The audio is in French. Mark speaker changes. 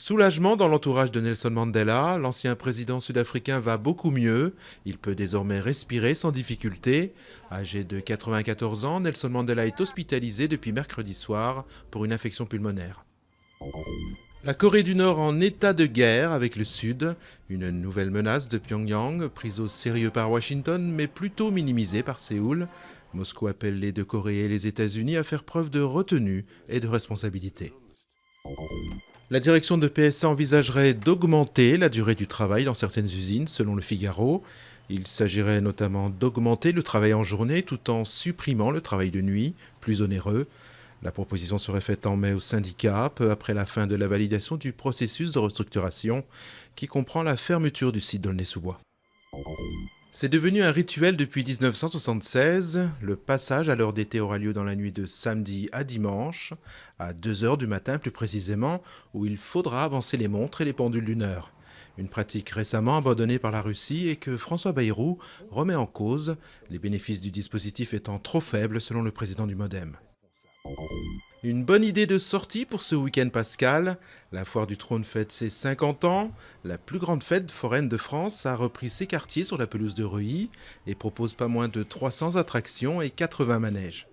Speaker 1: Soulagement dans l'entourage de Nelson Mandela, l'ancien président sud-africain va beaucoup mieux. Il peut désormais respirer sans difficulté. Âgé de 94 ans, Nelson Mandela est hospitalisé depuis mercredi soir pour une infection pulmonaire. La Corée du Nord en état de guerre avec le Sud, une nouvelle menace de Pyongyang, prise au sérieux par Washington mais plutôt minimisée par Séoul. Moscou appelle les deux Corées et les États-Unis à faire preuve de retenue et de responsabilité. La direction de PSA envisagerait d'augmenter la durée du travail dans certaines usines, selon le Figaro. Il s'agirait notamment d'augmenter le travail en journée tout en supprimant le travail de nuit, plus onéreux. La proposition serait faite en mai au syndicat, peu après la fin de la validation du processus de restructuration, qui comprend la fermeture du site d'Aulnay-sous-Bois. C'est devenu un rituel depuis 1976. Le passage à l'heure d'été aura lieu dans la nuit de samedi à dimanche, à 2 heures du matin plus précisément, où il faudra avancer les montres et les pendules d'une heure. Une pratique récemment abandonnée par la Russie et que François Bayrou remet en cause, les bénéfices du dispositif étant trop faibles selon le président du MoDem. Une bonne idée de sortie pour ce week-end pascal. La Foire du Trône fête ses 50 ans. La plus grande fête foraine de France a repris ses quartiers sur la pelouse de Reuilly et propose pas moins de 300 attractions et 80 manèges.